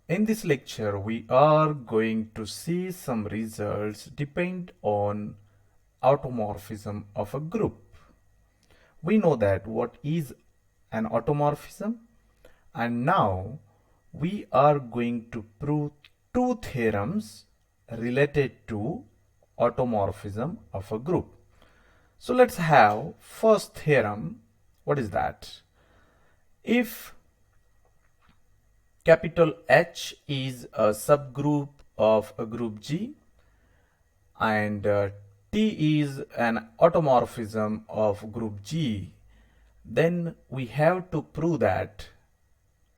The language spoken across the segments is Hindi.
In this lecture, we are going to see some results depend on automorphism of a group. We know that what is an automorphism, and now we are going to prove two theorems related to automorphism of a group. So let's have first theorem. What is that? If capital H is a subgroup of a group G and T is an automorphism of group G, then we have to prove that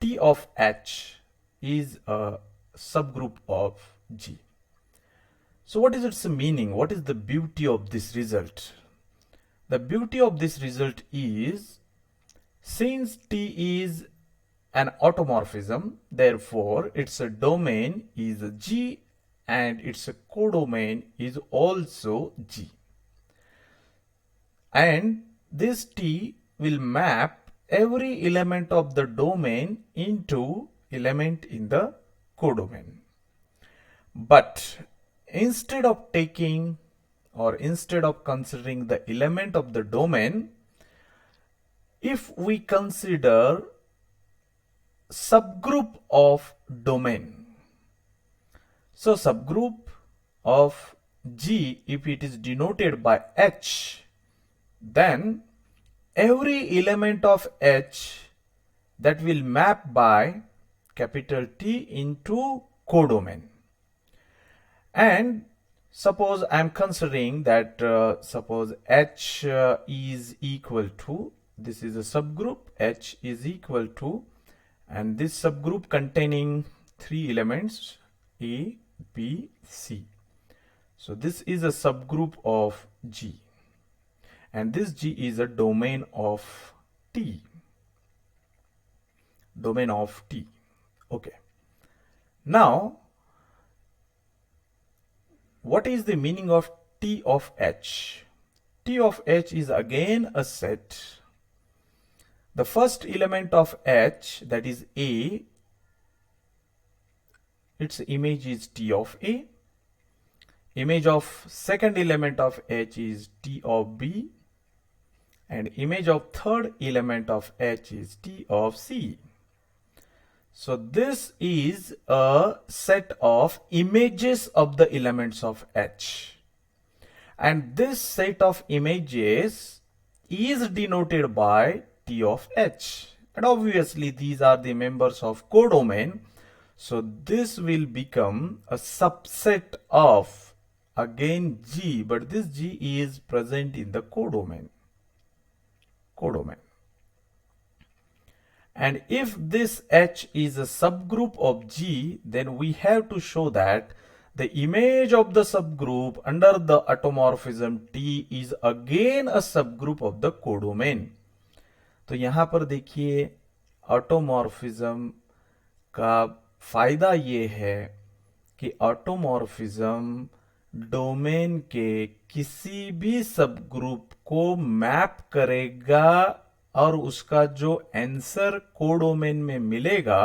T of H is a subgroup of G. So what is its meaning? What is the beauty of this result? The beauty of this result is, since T is an automorphism, therefore its domain is G and its codomain is also G. And this T will map every element of the domain into element in the codomain. But instead of taking or instead of considering the element of the domain, if we consider subgroup of domain, so subgroup of G, if it is denoted by H, then every element of H that will map by capital T into codomain. And suppose I am considering that suppose H is equal to, this is a subgroup, H is equal to, and this subgroup containing three elements A, B, C. So this is a subgroup of G, and this G is a domain of T. Domain of T. Okay. Now, what is the meaning of T of H? T of H is again a set. The first element of H, that is A, its image is T of A. Image of second element of H is T of B. And image of third element of H is T of C. So this is a set of images of the elements of H. And this set of images is denoted by T of H. And obviously these are the members of codomain. So this will become a subset of, again, G, but this G is present in the codomain. And if this H is a subgroup of G, then we have to show that the image of the subgroup under the automorphism T is again a subgroup of the codomain. तो यहां पर देखिए ऑटोमॉर्फिज्म का फायदा ये है कि ऑटोमॉर्फिज्म डोमेन के किसी भी सबग्रुप को मैप करेगा और उसका जो आंसर कोडोमेन में मिलेगा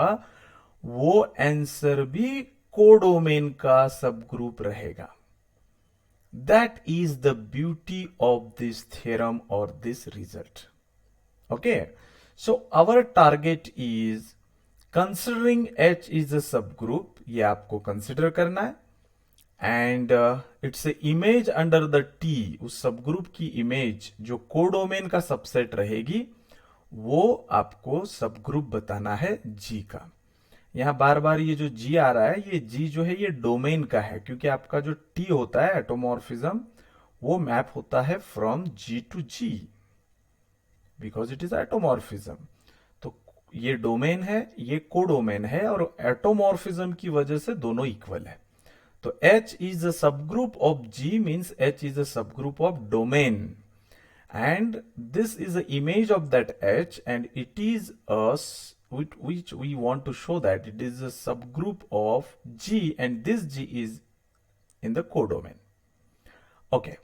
वो आंसर भी कोडोमेन का सबग्रुप रहेगा. That is the beauty of this theorem or this result. Okay, so our target is considering H is a subgroup, ये आपको consider करना है, and it's a image under the T, उस subgroup की image जो कोडोमेन का सबसेट रहेगी वो आपको सबग्रुप बताना है G का. यहां बार बार ये जो G आ रहा है, ये G जो है ये डोमेन का है, क्योंकि आपका जो T होता है एटोमॉर्फिज्म वो मैप होता है from G to G because it is automorphism. तो ये डोमेन है, ये कोडोमेन है, और एटोमॉर्फिज्म की वजह से दोनों इक्वल है. तो H is a subgroup of G means H is a subgroup of domain, and this is the image of that H, and it is us which we want to show that it is a subgroup of G, and this G is in the codomain. Okay,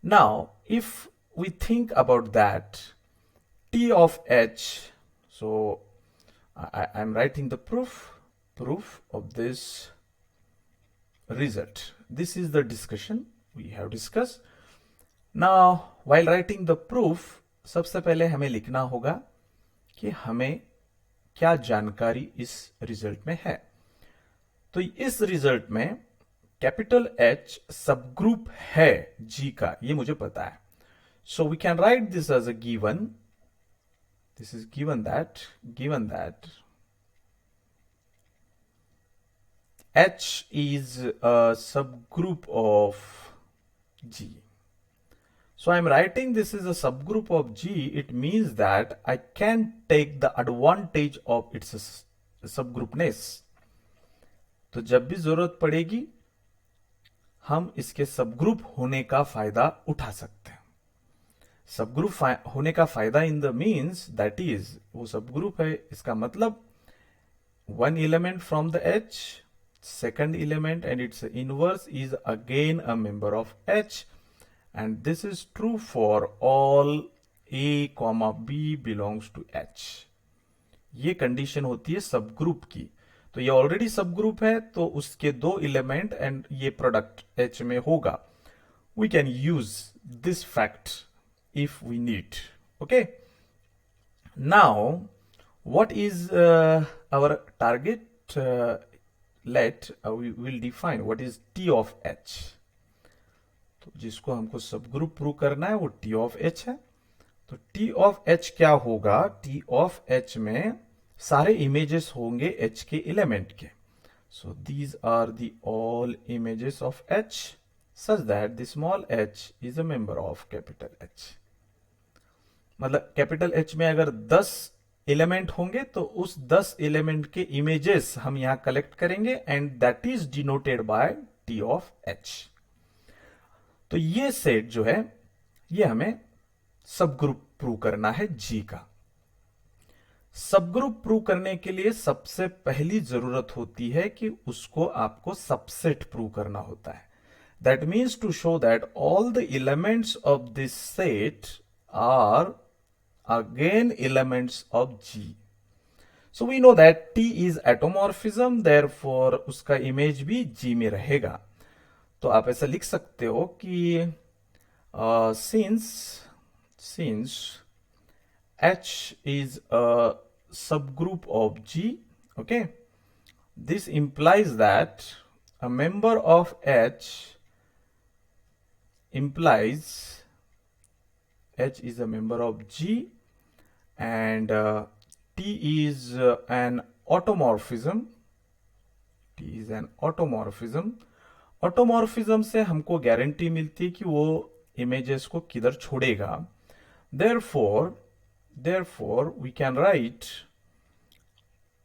now if we think about that T of H, so I'm writing the proof. proof of this result. This is the discussion we have discussed. Now, while writing the proof, सबसे पहले हमें लिखना होगा कि हमें क्या जानकारी इस रिजल्ट में है। तो इस रिजल्ट में कैपिटल H सब ग्रुप है G का, ये मुझे पता है। So we can write this as a given. This is given that H is a subgroup of G. So I am writing this is a subgroup of G. It means that I can take the advantage of its subgroupness. तो जब भी जरूरत पड़ेगी हम इसके सबग्रुप होने का फायदा उठा सकते हैं। सबग्रुप होने का फायदा in the means that is वो सबग्रुप है, इसका मतलब one element from the H, second element and its inverse is again a member of H, and this is true for all A, B belongs to H. ये कंडीशन होती है सब ग्रुप की। तो ये ऑलरेडी सब ग्रुप है तो उसके दो एलिमेंट एंड ये प्रोडक्ट H में होगा। We can use this fact if we need. Okay, now what is our target? We will define what is T of H. तो जिसको हमको सब ग्रुप प्रूव करना है वो T of H है। तो T of H क्या होगा? T of H में सारे इमेजेस होंगे H के एलिमेंट के। So these are the all images of H such that the small h is a member of capital H. मतलब कैपिटल H में अगर 10 एलिमेंट होंगे तो उस 10 एलिमेंट के इमेजेस हम यहां कलेक्ट करेंगे and that is denoted by T of H. तो ये सेट जो है ये हमें सब ग्रुप प्रूव करना है G का। सब ग्रुप प्रूव करने के लिए सबसे पहली जरूरत होती है कि उसको आपको सबसेट प्रूव करना होता है। That means to show that all the elements of this set are again elements of G. So we know that T is atomorphism, therefore उसका इमेज भी G में रहेगा। तो आप ऐसा लिख सकते हो कि since H is a subgroup of G, okay, this implies that a member of H implies H is a member of G and T is an automorphism. T is an automorphism. Automorphism से हमको गारंटी मिलती है कि वो इमेजेस को किधर छोड़ेगा। therefore we can write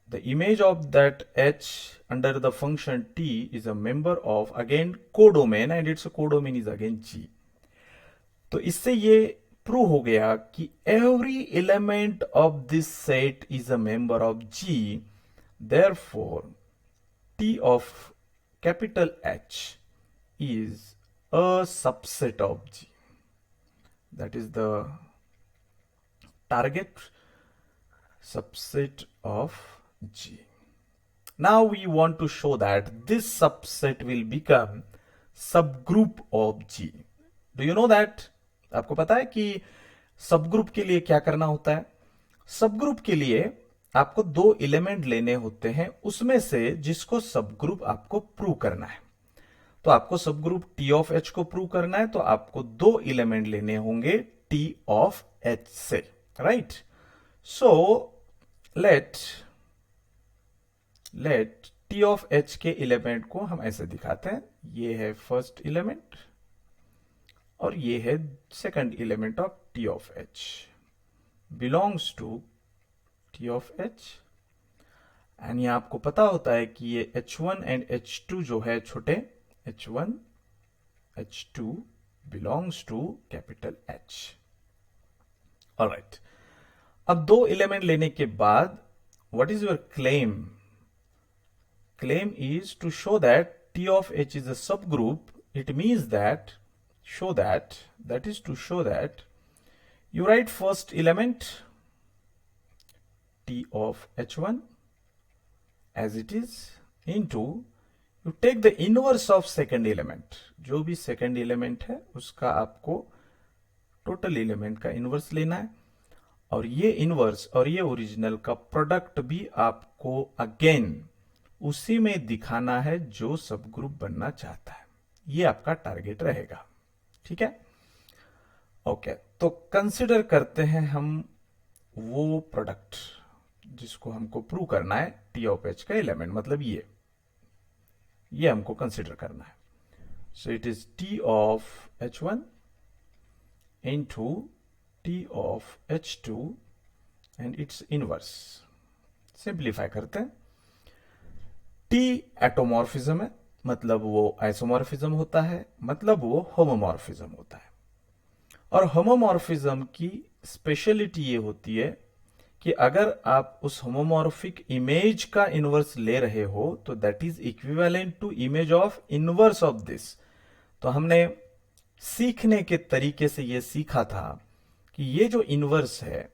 the image of that H under the function T is a member of again codomain and its codomain is again G. तो इससे ये प्रूव हो गया कि every element of this set is a member of G. Therefore, T of capital H is a subset of G. That is the target subset of G. Now we want to show that this subset will become subgroup of G. Do you know that? आपको पता है कि सबग्रुप के लिए क्या करना होता है? सबग्रुप के लिए आपको दो एलिमेंट लेने होते हैं उसमें से जिसको सबग्रुप आपको प्रूव करना है। तो आपको सबग्रुप T of H को प्रूव करना है तो आपको दो एलिमेंट लेने होंगे T of H से, right? So let T of H के एलिमेंट को हम ऐसे दिखाते हैं। ये है फर्स्ट एलिमेंट और ये है second element of T of H belongs to T of H and ये आपको पता होता है कि ये H1 एंड H2 जो है छोटे H1 H2 belongs to capital H. Alright, अब दो एलिमेंट लेने के बाद what is your claim? Claim is to show that T of H is a subgroup. It means that that is to show that you write first element T of H1 as it is into you take the inverse of second element, जो भी सेकेंड एलिमेंट है उसका आपको टोटल एलिमेंट का इनवर्स लेना है, और ये इनवर्स और ये ओरिजिनल का प्रोडक्ट भी आपको अगेन उसी में दिखाना है जो सब ग्रुप बनना चाहता है। ये आपका टारगेट रहेगा। ठीक है, ओके। तो कंसिडर करते हैं हम वो प्रोडक्ट जिसको हमको प्रूव करना है टी ऑफ एच का एलिमेंट, मतलब ये हमको कंसिडर करना है। So it is T of H one into T of H two and it's inverse. Simplify करते हैं। टी एटोमॉर्फिज्म है, मतलब वो आइसोमॉर्फिज्म होता है, मतलब वो होमोमॉर्फिज्म होता है। और होमोमॉर्फिज्म की स्पेशलिटी ये होती है कि अगर आप उस होमोमॉर्फिक इमेज का इनवर्स ले रहे हो तो that is equivalent to image of inverse of this. तो हमने सीखने के तरीके से ये सीखा था कि ये जो इनवर्स है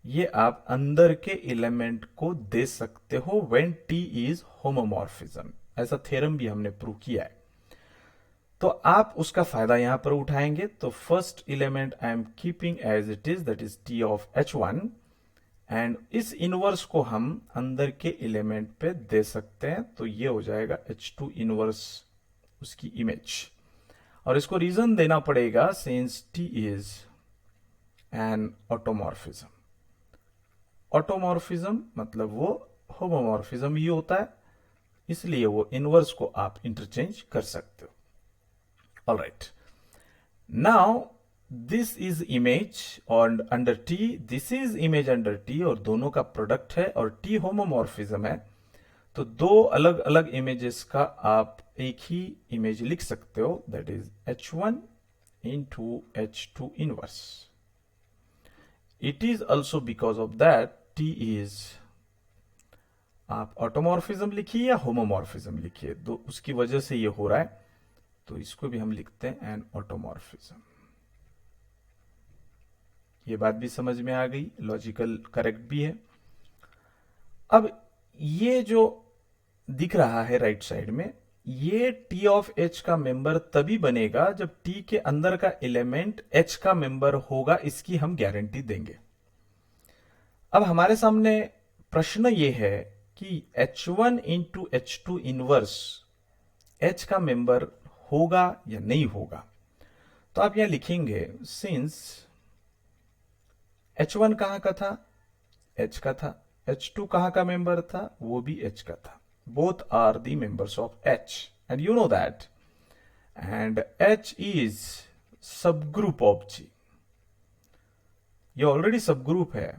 ये आप अंदर के एलिमेंट को दे सकते हो व्हेन टी इज होमोमॉर्फिज्म। ऐसा थ्योरम भी हमने प्रूव किया है। तो आप उसका फायदा यहां पर उठाएंगे। तो first element I am keeping as it is, that is T of H one, and इस इनवर्स को हम अंदर के एलिमेंट पे दे सकते हैं। तो ये हो जाएगा एच टू इनवर्स उसकी इमेज, और इसको रीजन देना पड़ेगा since T is an automorphism. Automorphism मतलब वो होमोमॉर्फिज्म ही होता है, इसलिए वो इनवर्स को आप इंटरचेंज कर सकते हो। Alright. Now this is image और under T, this is image under T, और दोनों का प्रोडक्ट है और T होमोमॉर्फिज्म है। तो दो अलग अलग इमेजेस का आप एक ही इमेज लिख सकते हो, that is H1 into H2 inverse. It is also because of that T is, आप ऑटोमॉर्फिज्म लिखिए या होमोमॉर्फिज्म लिखिए, तो उसकी वजह से ये हो रहा है। तो इसको भी हम लिखते हैं एन ऑटोमॉर्फिज्म। ये बात भी समझ में आ गई, लॉजिकल करेक्ट भी है। अब ये जो दिख रहा है राइट साइड में, ये टी ऑफ एच का मेंबर तभी बनेगा जब टी के अंदर का एलिमेंट एच का मेंबर होगा, इसकी हम गारंटी देंगे। अब हमारे सामने प्रश्न ये है कि H1 into H2 inverse H का मेंबर होगा या नहीं होगा। तो आप यहां लिखेंगे सिंस H1 कहां का था, H का था, H2 कहां का मेंबर था, वो भी H का था। Both are the members of H and you know that, and H is subgroup of G। ये ऑलरेडी सब ग्रुप है,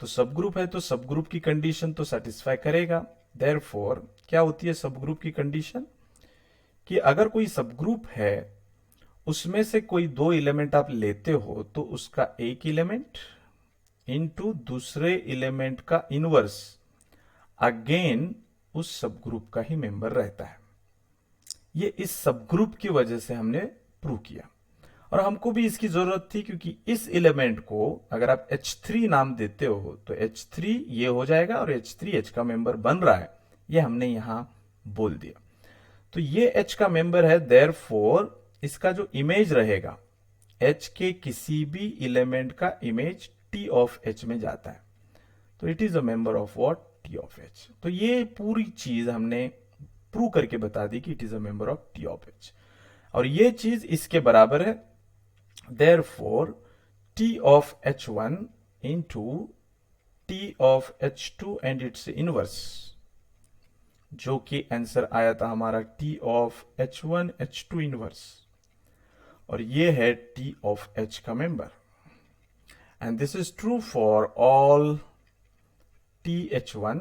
तो सब ग्रुप है तो सब ग्रुप की कंडीशन तो सेटिस्फाई करेगा। देयरफॉर क्या होती है सब ग्रुप की कंडीशन, कि अगर कोई सब ग्रुप है उसमें से कोई दो एलिमेंट आप लेते हो तो उसका एक एलिमेंट इनटू दूसरे एलिमेंट का इनवर्स अगेन उस सब ग्रुप का ही मेंबर रहता है। ये इस सब ग्रुप की वजह से हमने प्रूव किया, और हमको भी इसकी जरूरत थी क्योंकि इस एलिमेंट को अगर आप H3 नाम देते हो तो H3 ये हो जाएगा और H3 H का मेंबर बन रहा है, ये हमने यहां बोल दिया। तो ये H का मेंबर है, देयरफॉर इसका जो इमेज रहेगा H के किसी भी एलिमेंट का इमेज T ऑफ H में जाता है। तो it is a member of what, T of H। तो ये पूरी चीज हमने प्रूव करके बता दी कि it is a member of T of H, और ये चीज इसके बराबर है। Therefore T of H1 into T of H2 and it's inverse, जो कि आंसर आया था हमारा T of H1 H2 inverse, और ये है T ऑफ H का member. And this is true for all TH1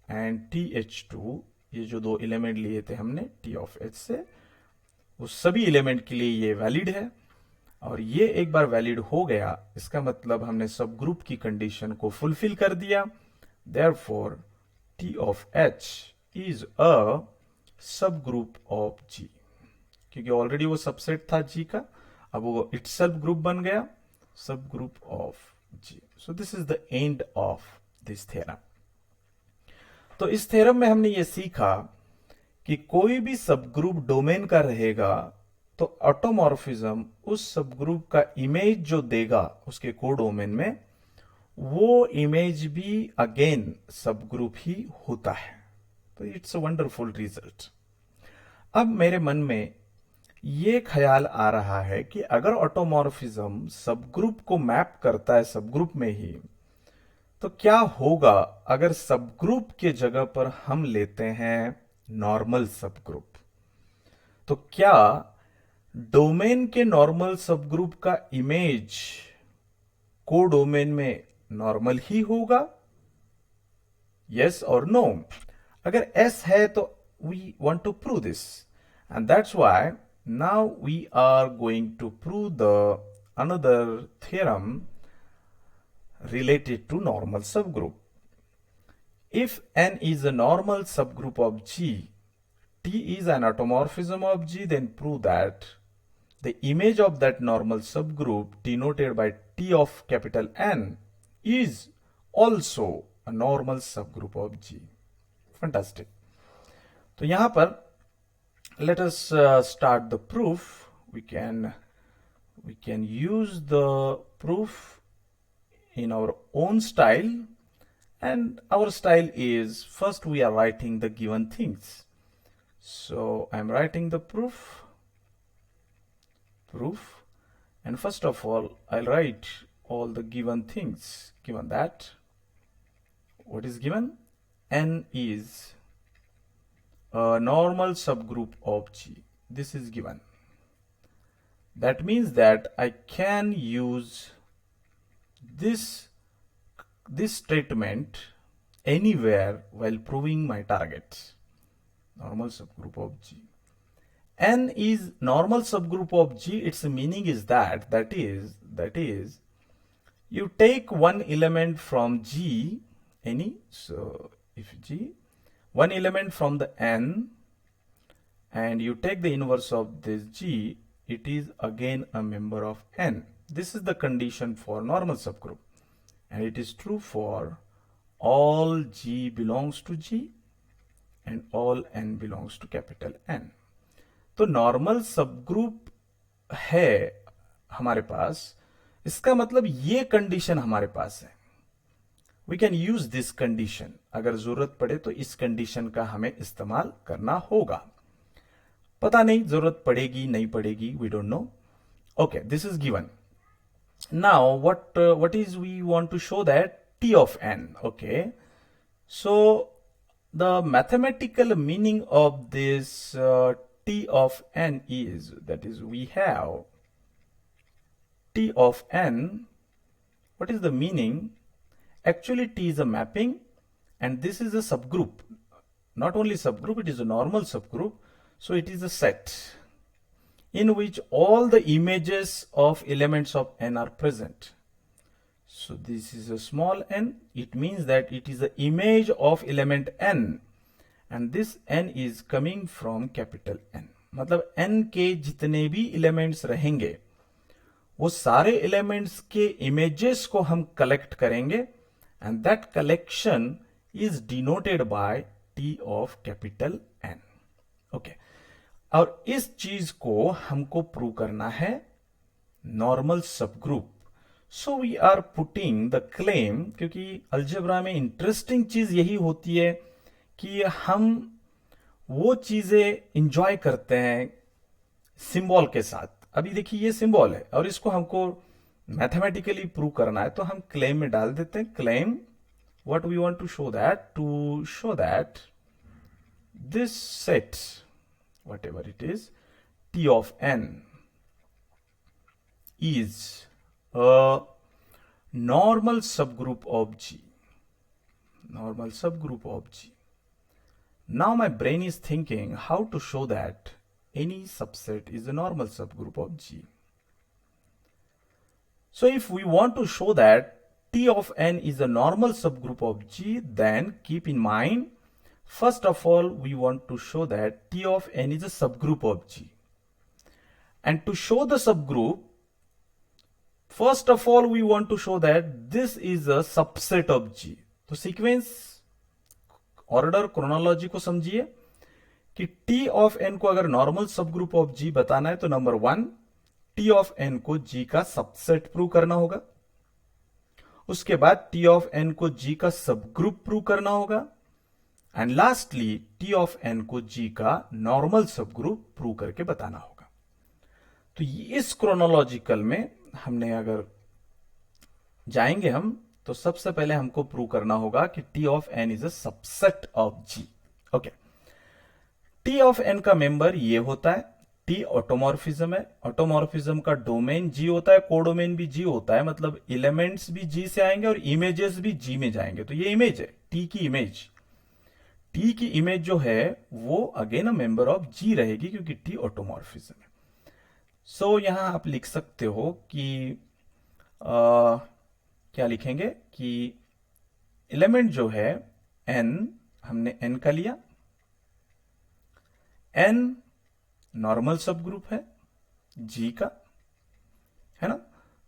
and TH2। ये जो दो एलिमेंट लिए थे हमने T ऑफ H से, उस सभी एलिमेंट के लिए ये वैलिड है। और ये एक बार वैलिड हो गया, इसका मतलब हमने सब ग्रुप की कंडीशन को फुलफिल कर दिया। Therefore T of H is a subgroup of G, क्योंकि ऑलरेडी वो सबसेट था G का, अब वो इटसेल्फ ग्रुप बन गया, सब group of G। So this is the end of this theorem. तो इस थ्योरम में हमने ये सीखा कि कोई भी सब ग्रुप डोमेन का रहेगा तो ऑटोमॉर्फिज्म उस सब ग्रुप का इमेज जो देगा उसके कोडोमेन में, वो इमेज भी अगेन सब ग्रुप ही होता है। तो इट्स अ वंडरफुल रिजल्ट। अब मेरे मन में ये ख्याल आ रहा है कि अगर ऑटोमॉर्फिज्म सब ग्रुप को मैप करता है सब ग्रुप में ही, तो क्या होगा अगर सब ग्रुप के जगह पर हम लेते हैं नॉर्मल सब ग्रुप? तो क्या डोमेन के नॉर्मल सब ग्रुप का इमेज कोडोमेन में नॉर्मल ही होगा? यस और नो? अगर एस है तो we want to prove this, and that's why now we are going to prove the another theorem related to normal subgroup. If n is a normal subgroup of G, T is an automorphism of G, then prove that the image of that normal subgroup denoted by T of capital N is also a normal subgroup of G. Fantastic. तो यहां पर let us start the proof. We can use the proof in our own style, and our style is first we are writing the given things. So I'm writing the proof, and first of all I'll write all the given things. Given that, what is given? N is a normal subgroup of G. This is given. That means that I can use this statement anywhere while proving my target. Normal subgroup of G. N is normal subgroup of G. Its meaning is that is you take one element from G, any, so if G, one element from the N, and you take the inverse of this G, it is again a member of N. This is the condition for normal subgroup, and it is true for all G belongs to G and all N belongs to capital N. तो नॉर्मल सबग्रुप है हमारे पास, इसका मतलब ये कंडीशन हमारे पास है। We can use this condition, अगर जरूरत पड़े तो इस कंडीशन का हमें इस्तेमाल करना होगा। पता नहीं जरूरत पड़ेगी नहीं पड़ेगी, we don't know. Okay, this is given. Now, what is we want to show that T of n? Okay, so the mathematical meaning of this T of n is, that is, we have T of n. What is the meaning? Actually, T is a mapping, and this is a subgroup. Not only subgroup, it is a normal subgroup. So it is a set in which all the images of elements of n are present. So this is a small n. It means that it is the image of element n, and this n is coming from capital N. मतलब n के जितने भी elements रहेंगे वो सारे elements के images को हम collect करेंगे, and that collection is denoted by T of capital N. Okay. और इस चीज को हमको प्रूव करना है normal subgroup. So we are putting the claim, क्योंकि अलजेब्रा में इंटरेस्टिंग चीज यही होती है कि हम वो चीजें इंजॉय करते हैं सिंबल के साथ। अभी देखिए ये सिंबल है और इसको हमको मैथमेटिकली प्रूव करना है, तो हम क्लेम में डाल देते हैं। Claim, what we want to show that this set, whatever it is, T of n is a normal subgroup of G. Normal subgroup of G. Now my brain is thinking how to show that any subset is a normal subgroup of G. So if we want to show that T of n is a normal subgroup of G, then keep in mind, first of all, we want to show that T of n is a subgroup of G. And to show the subgroup, first of all, we want to show that this is a subset of G. तो सीक्वेंस ऑर्डर क्रोनोलॉजी को समझिए कि टी ऑफ एन को अगर नॉर्मल सब ग्रुप ऑफ जी बताना है तो नंबर 1 टी ऑफ एन को जी का सबसेट प्रूव करना होगा, उसके बाद टी ऑफ एन को जी का सब ग्रुप प्रूव करना होगा, and lastly T of N को जी का नॉर्मल सब ग्रुप प्रूव करके बताना होगा। तो इस क्रोनोलॉजिकल में हमने अगर जाएंगे हम तो सबसे पहले हमको प्रूव करना होगा कि T of N is a subset of G. Okay, T of N का मेंबर ये होता है, टी ऑटोमॉर्फिज्म है, ऑटोमॉर्फिज्म का डोमेन जी होता है, कोडोमेन भी जी होता है, मतलब एलिमेंट्स भी जी से आएंगे और इमेजेस भी जी में जाएंगे। तो ये इमेज है, टी की इमेज, टी की इमेज जो है वो अगेन अ मेंबर ऑफ जी रहेगी क्योंकि टी ऑटोमॉर्फिज्म है। सो यहां आप लिख सकते हो कि क्या लिखेंगे कि एलिमेंट जो है n, हमने n का लिया, n नॉर्मल सब ग्रुप है g का, है ना।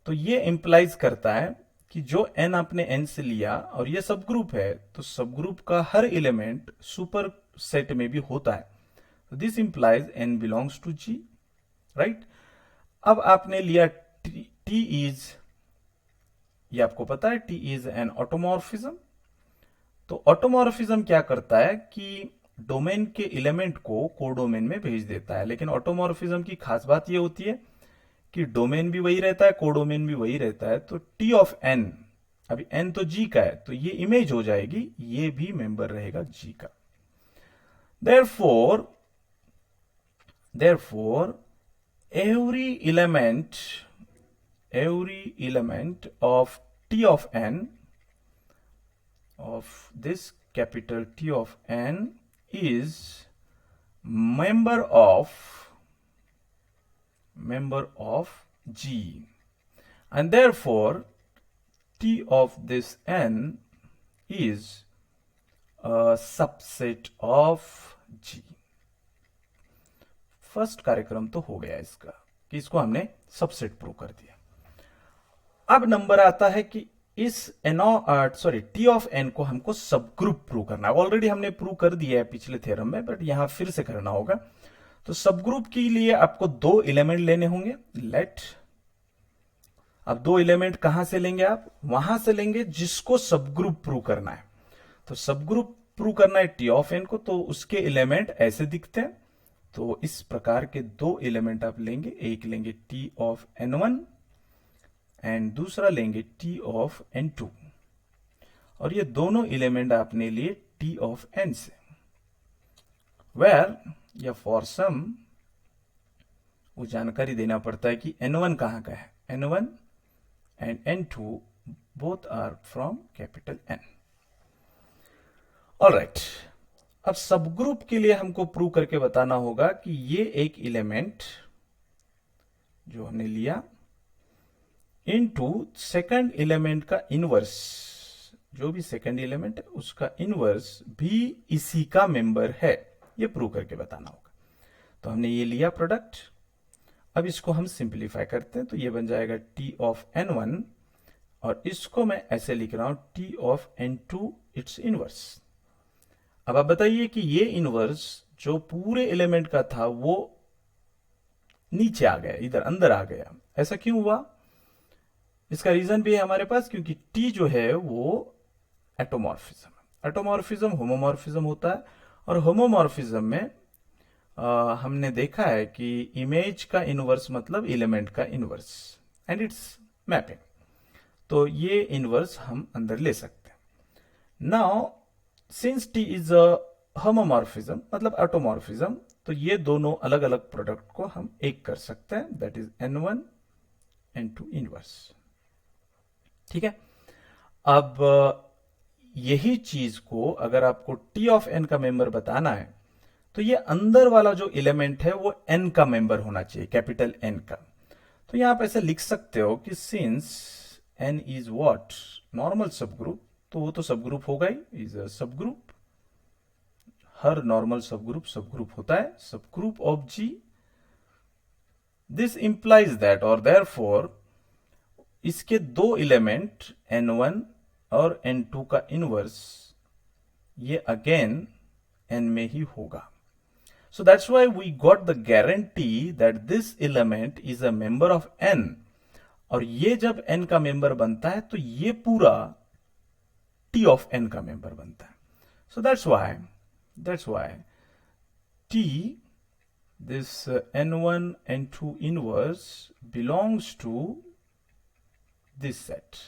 तो ये इंप्लाइज करता है कि जो n आपने n से लिया और ये सब ग्रुप है तो सब ग्रुप का हर एलिमेंट सुपर सेट में भी होता है। This implies n belongs to g, right. अब आपने लिया t इज, ये आपको पता है t इज एन ऑटोमॉर्फिज्म। तो ऑटोमॉर्फिज्म क्या करता है कि डोमेन के एलिमेंट को कोडोमेन में भेज देता है, लेकिन ऑटोमॉर्फिज्म की खास बात ये होती है कि डोमेन भी वही रहता है, कोडोमेन भी वही रहता है। तो टी ऑफ एन, अभी एन तो जी का है तो ये इमेज हो जाएगी, ये भी मेंबर रहेगा जी का। therefore every element of T of n, of this capital T of n, is member of G, and therefore T of this n is a subset of G। First कार्यक्रम तो हो गया इसका कि इसको हमने सबसेट प्रूव कर दिया। अब नंबर आता है कि इस टी ऑफ एन को हमको सब ग्रुप प्रूव करना है। ऑलरेडी हमने प्रूव कर दिया है पिछले थ्योरम में, बट यहां फिर से करना होगा। तो सब ग्रुप के लिए आपको दो एलिमेंट लेने होंगे, लेट। अब दो एलिमेंट कहां से लेंगे आप? वहां से लेंगे जिसको सब ग्रुप प्रूव करना है। तो सब ग्रुप प्रूव करना है टी ऑफ एन को, तो उसके एलिमेंट ऐसे दिखते हैं। तो इस प्रकार के दो एलिमेंट आप लेंगे, एक लेंगे T of N one and दूसरा लेंगे टी ऑफ एन टू, और ये दोनों एलिमेंट आपने लिए टी ऑफ एन से। वेयर या फॉर सम वो जानकारी देना पड़ता है कि एन वन कहां का है, N one and N two both are from capital N. Alright, अब सब ग्रुप के लिए हमको प्रूव करके बताना होगा कि ये एक एलिमेंट जो हमने लिया इनटू सेकंड एलिमेंट का इनवर्स, जो भी सेकंड एलिमेंट है उसका इनवर्स भी इसी का मेंबर है, ये प्रूव करके बताना होगा। तो हमने ये लिया प्रोडक्ट। अब इसको हम सिंप्लीफाई करते हैं, तो ये बन जाएगा टी ऑफ एन वन, और इसको मैं ऐसे लिख रहा हूं T of N two its inverse. अब आप बताइए कि ये इनवर्स जो पूरे एलिमेंट का था वो नीचे आ गया, इधर अंदर आ गया, ऐसा क्यों हुआ? इसका रीजन भी है हमारे पास, क्योंकि टी जो है वो एटोमॉर्फिज्म है। एटोमॉर्फिज्म होमोमॉर्फिज्म होता है, और होमोमॉर्फिज्म में हमने देखा है कि इमेज का इनवर्स मतलब एलिमेंट का इनवर्स, एंड इट्स मैपिंग। तो ये इनवर्स हम अंदर ले सकते हैं। Now since T is a homomorphism मतलब एटोमॉर्फिज्म, तो ये दोनों अलग अलग प्रोडक्ट को हम एक कर सकते हैं, that is N one N two inverse. ठीक है। अब यही चीज को अगर आपको टी ऑफ एन का मेंबर बताना है तो ये अंदर वाला जो एलिमेंट है वो एन का मेंबर होना चाहिए, कैपिटल एन का। तो यहां आप ऐसे लिख सकते हो कि since N is what normal subgroup, तो वो तो सब ग्रुप होगा ही, इज अ सब ग्रुप। हर नॉर्मल सब ग्रुप होता है, subgroup of G. This implies that और देयरफॉर इसके दो एलिमेंट n1 और n2 का इनवर्स ये अगेन n में ही होगा. So that's why we got the guarantee that this element is a member of n. और ये जब n का मेंबर बनता है तो ये पूरा t of n का मेंबर बनता है. So that's why t, this n1 n2 inverse belongs to this set,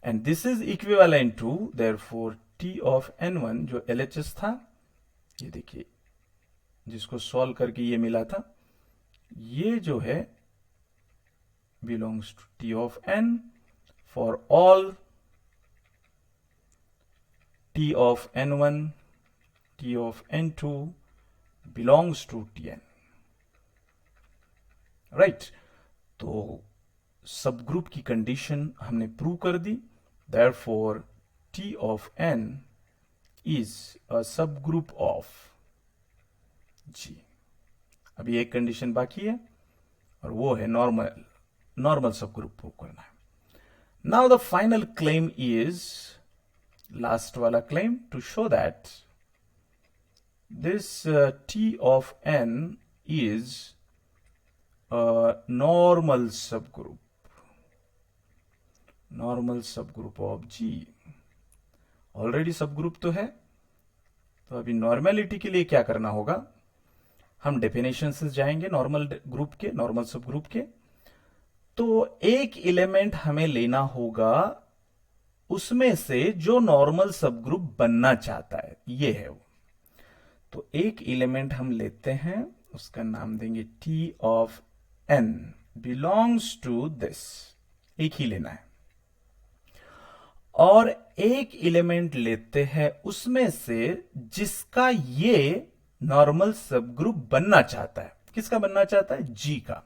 and this is equivalent to, therefore t of n1 जो LHS था, ये देखिए जिसको सॉल्व करके ये मिला था, ये जो है belongs to t of n for all t of n1, t of n2 belongs to tn. Right, तो सब ग्रुप की कंडीशन हमने प्रूव कर दी. Therefore t of n is a subgroup of G. अभी एक कंडीशन बाकी है और वो है नॉर्मल सबग्रुप प्रूव करना है. Now the final claim is, last वाला claim, to show that this t of n is a normal subgroup of G. Already subgroup तो है, तो अभी नॉर्मेलिटी के लिए क्या करना होगा, हम डेफिनेशन से जाएंगे नॉर्मल ग्रुप के, नॉर्मल सबग्रुप के. तो एक एलिमेंट हमें लेना होगा उसमें से जो नॉर्मल सबग्रुप बनना चाहता है, ये है वो. तो एक एलिमेंट हम लेते हैं, उसका नाम देंगे t of n belongs to this. एक ही लेना है. और एक एलिमेंट लेते हैं उसमें से जिसका ये नॉर्मल सबग्रुप बनना चाहता है. किसका बनना चाहता है? G का.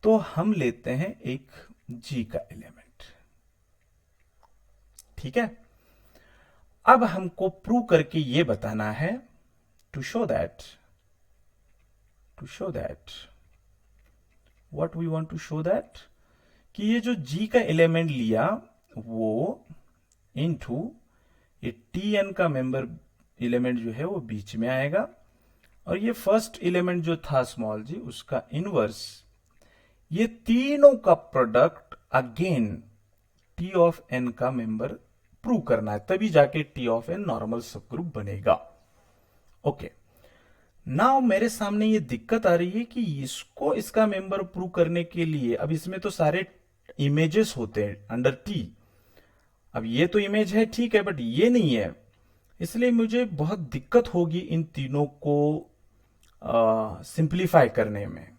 तो हम लेते हैं एक G का एलिमेंट. ठीक है. अब हमको प्रूव करके ये बताना है, to show that what we want to show that, कि ये जो G का एलिमेंट लिया वो इनटू ये Tn का मेंबर एलिमेंट जो है वो बीच में आएगा, और ये फर्स्ट एलिमेंट जो था स्मॉल g उसका इनवर्स, ये तीनों का product again T of n का मेंबर प्रूव करना है, तभी जाके T of n normal subgroup बनेगा. ओके, नाउ मेरे सामने ये दिक्कत आ रही है कि इसको इसका मेंबर प्रूव करने के लिए, अब इसमें तो सारे इमेजेस होते हैं अंडर T. अब ये तो इमेज है, ठीक है, बट ये नहीं है, इसलिए मुझे बहुत दिक्कत होगी इन तीनों को सिंप्लीफाई करने में.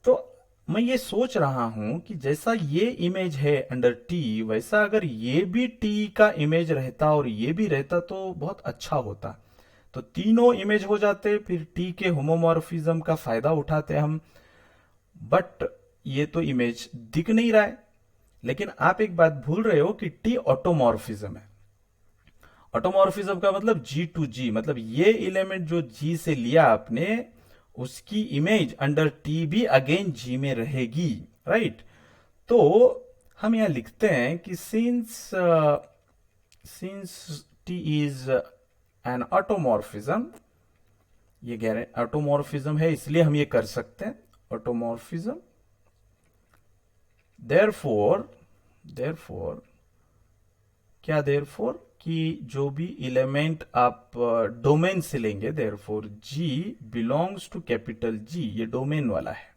तो मैं ये सोच रहा हूं कि जैसा ये इमेज है अंडर T, वैसा अगर ये भी T का इमेज रहता और ये भी रहता तो बहुत अच्छा होता. तो तीनों इमेज हो जाते, फिर T के होमोमॉर्फिज्म का फायदा उठाते हम. बट ये तो इमेज दिख नहीं रहा है. लेकिन आप एक बात भूल रहे हो कि T ऑटोमॉर्फिज्म है. ऑटोमॉर्फिज्म का मतलब G टू G, मतलब ये एलिमेंट जो G से लिया आपने, उसकी इमेज अंडर T भी अगेन G में रहेगी. राइट. तो हम यहां लिखते हैं कि since T is an automorphism, ये ऑटोमॉर्फिज्म है इसलिए हम ये कर सकते हैं, ऑटोमॉर्फिज्म. देयरफॉर क्या, देयरफॉर कि जो भी एलिमेंट आप डोमेन से लेंगे, therefore G belongs to capital G, ये डोमेन वाला है,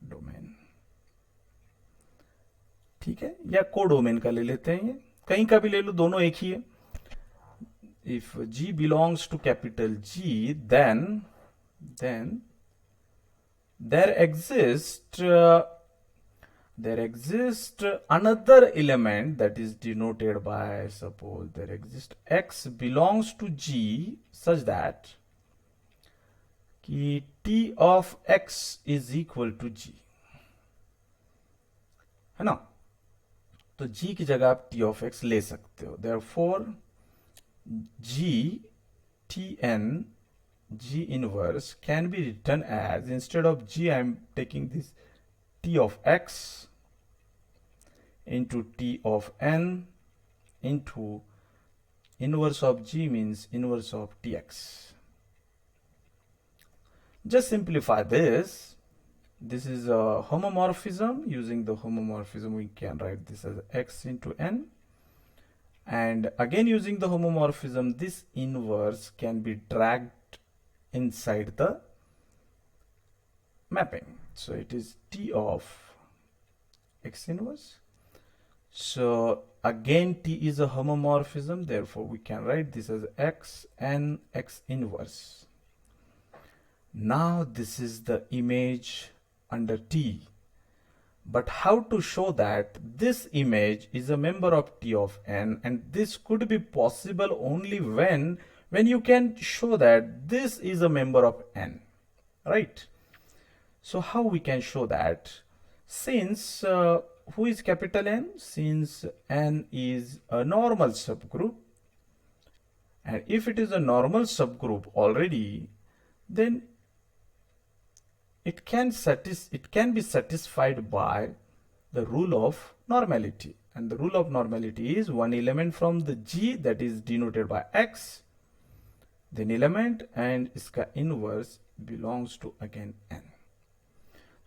डोमेन. ठीक है, या को डोमेन का ले लेते हैं, ये कहीं का भी ले लो, दोनों एक ही है. If G belongs to capital G, then there exists another element that is denoted by, suppose there exists X belongs to G such that कि T of X is equal to G, है ना. तो G की जगह आप T of X ले सकते हो. Therefore G Tn G inverse can be written as, instead of G I am taking this T of X into T of N into inverse of G means inverse of Tx. Just simplify this. This is a homomorphism. Using the homomorphism, we can write this as x into n. And again, using the homomorphism, this inverse can be dragged inside the mapping. So it is T of x inverse. So again, T is a homomorphism. Therefore, we can write this as x n x inverse. Now this is the image under T. But how to show that this image is a member of T of n, and this could be possible only when you can show that this is a member of n, right? So how we can show that? Since who is capital N? Since n is a normal subgroup, and if it is a normal subgroup already, then it can be satisfied by the rule of normality. And the rule of normality is one element from the G, that is denoted by x, then element, and इसका inverse belongs to again n.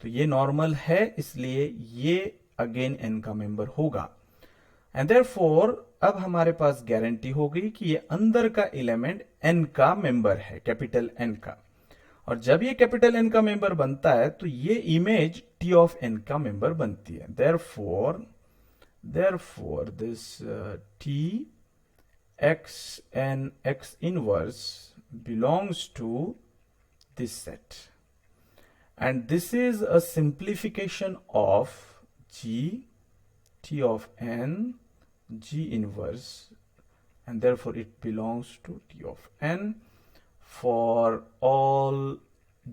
तो ये normal है, इसलिए ये again n का member होगा. And therefore अब हमारे पास गारंटी हो गई कि ये अंदर का एलिमेंट n का मेंबर है, कैपिटल n का. और जब ये कैपिटल N का मेंबर बनता है तो ये इमेज T ऑफ N का मेंबर बनती है. therefore this T x n x inverse belongs to this set, and this is a simplification of G T of N G inverse, and therefore it belongs to T of N for all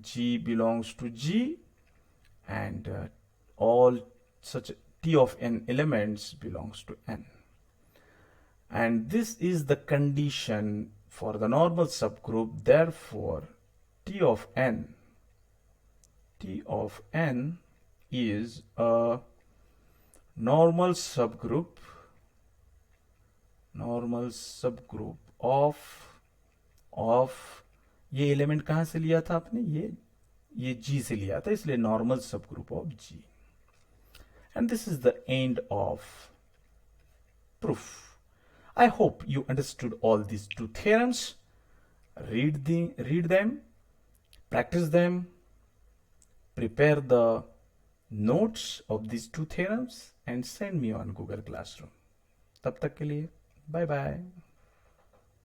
G belongs to G, and all such T of N elements belongs to N. And this is the condition for the normal subgroup. Therefore T of N is a normal subgroup of ये एलिमेंट कहां से लिया था आपने? ये G से लिया था, इसलिए normal subgroup of G. And this is the end of proof. I hope you understood all these two theorems. Read them, practice them, prepare the notes of these two theorems and send me on Google Classroom. तब तक के लिए bye bye.